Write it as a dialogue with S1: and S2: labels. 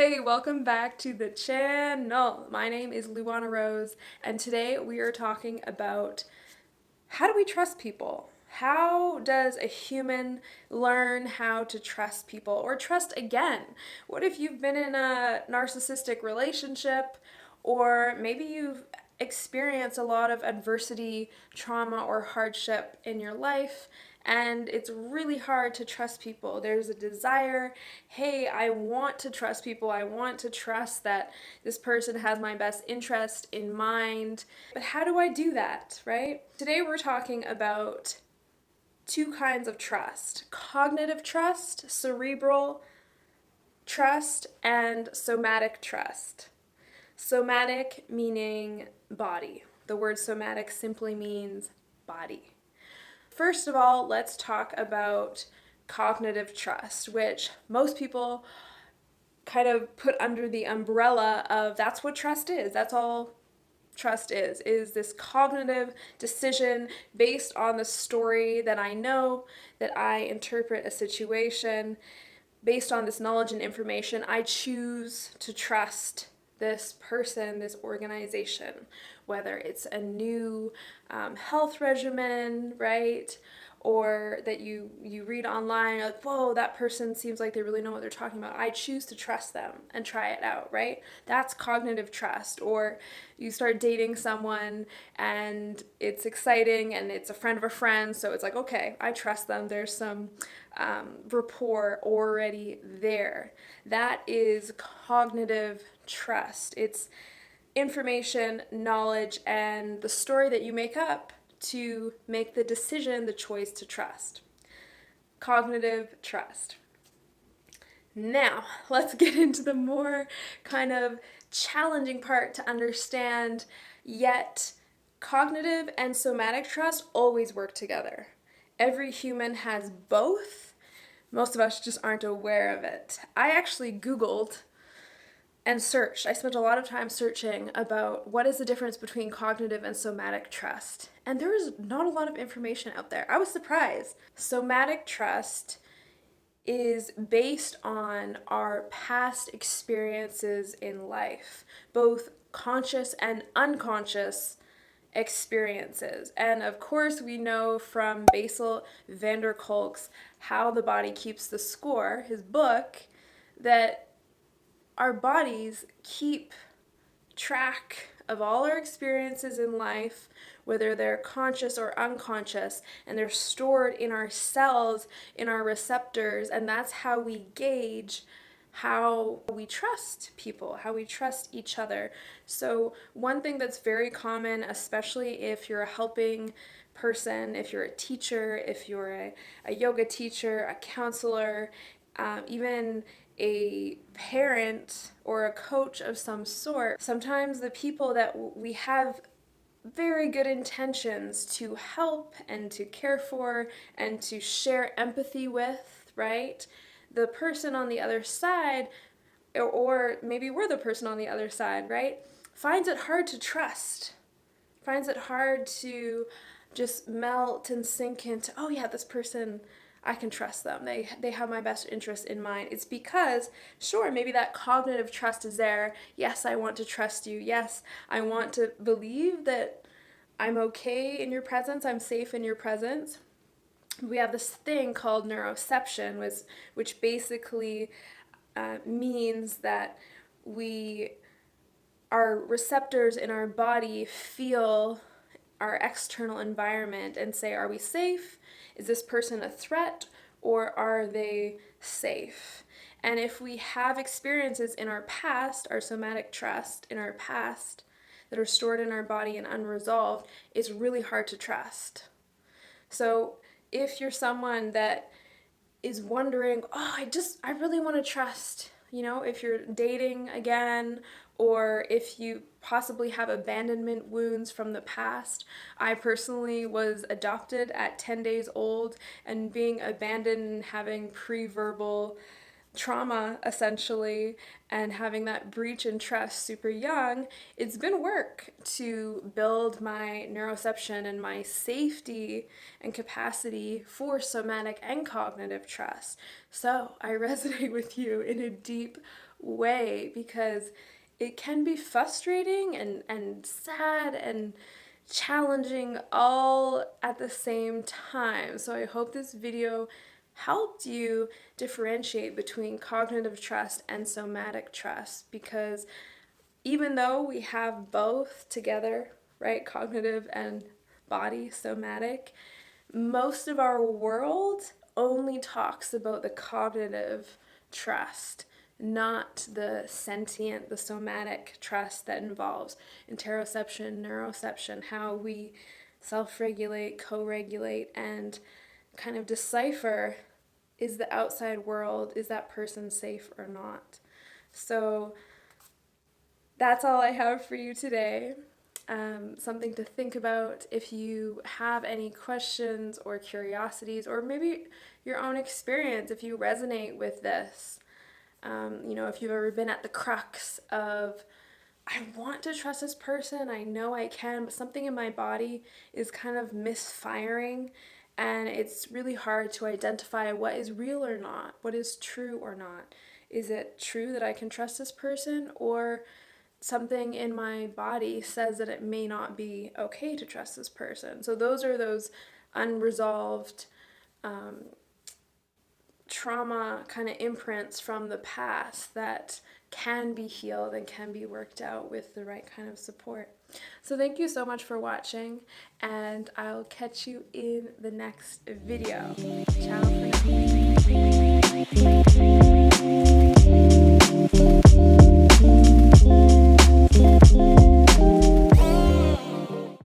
S1: Hey, welcome back to the channel. My name is Luana Rose, and today we are talking about how do we trust people? How does a human learn how to trust people or trust again? What if you've been in a narcissistic relationship, or maybe you've experienced a lot of adversity, trauma, or hardship in your life, and it's really hard to trust people? There's a desire, hey, I want to trust people. I want to trust that this person has my best interest in mind. But how do I do that, right? Today we're talking about two kinds of trust: cognitive trust, cerebral trust, and somatic trust. Somatic meaning body. The word somatic simply means body. First of all, let's talk about cognitive trust, which most people kind of put under the umbrella of that's what trust is. That's all trust is this cognitive decision based on the story that I know, that I interpret a situation. Based on this knowledge and information, I choose to trust this person, this organization, whether it's a new health regimen, right? Or that you read online, like, whoa, that person seems like they really know what they're talking about. I choose to trust them and try it out, right? That's cognitive trust. Or you start dating someone and it's exciting and it's a friend of a friend, so it's like, okay, I trust them. There's some rapport already there. That is cognitive trust. It's information, knowledge, and the story that you make up to make the decision, the choice to trust. Cognitive trust. Now, let's get into the more kind of challenging part to understand, yet cognitive and somatic trust always work together. Every human has both. Most of us just aren't aware of it. I actually Googled and searched. I spent a lot of time searching about what is the difference between cognitive and somatic trust. And there is not a lot of information out there. I was surprised. Somatic trust is based on our past experiences in life, both conscious and unconscious experiences. And of course, we know from Bessel van der Kolk's How the Body Keeps the Score, his book, that our bodies keep track of all our experiences in life, whether they're conscious or unconscious, and they're stored in our cells, in our receptors, and that's how we gauge how we trust people, how we trust each other. So one thing that's very common, especially if you're a helping person, if you're a teacher, if you're a yoga teacher, a counselor, even a parent or a coach of some sort, sometimes the people that we have very good intentions to help and to care for and to share empathy with, right? The person on the other side, or maybe we're the person on the other side, right? Finds it hard to trust, finds it hard to just melt and sink into, oh yeah, this person, I can trust them. They have my best interest in mind. It's because, sure, maybe that cognitive trust is there. Yes, I want to trust you. Yes, I want to believe that I'm okay in your presence. I'm safe in your presence. We have this thing called neuroception, which basically means that our receptors in our body feel our external environment and say, are we safe? Is this person a threat, or are they safe? And if we have experiences in our past, our somatic trust in our past, that are stored in our body and unresolved, it's really hard to trust. So if you're someone that is wondering, oh, I really want to trust, if you're dating again, or if you possibly have abandonment wounds from the past. I personally was adopted at 10 days old, and being abandoned and having pre-verbal trauma essentially, and having that breach in trust super young, it's been work to build my neuroception and my safety and capacity for somatic and cognitive trust. So I resonate with you in a deep way because it can be frustrating and sad and challenging all at the same time. So I hope this video helped you differentiate between cognitive trust and somatic trust, because even though we have both together, right, cognitive and body, somatic, most of our world only talks about the cognitive trust, not the sentient, the somatic trust that involves interoception, neuroception, how we self-regulate, co-regulate, and kind of decipher, is the outside world, is that person safe or not? So that's all I have for you today. Something to think about if you have any questions or curiosities, or maybe your own experience, if you resonate with this. If you've ever been at the crux of, I want to trust this person, I know I can, but something in my body is kind of misfiring, and it's really hard to identify what is real or not, what is true or not. Is it true that I can trust this person, or something in my body says that it may not be okay to trust this person? So those are those unresolved trauma kind of imprints from the past that can be healed and can be worked out with the right kind of support. So thank you so much for watching, and I'll catch you in the next video. Ciao for now.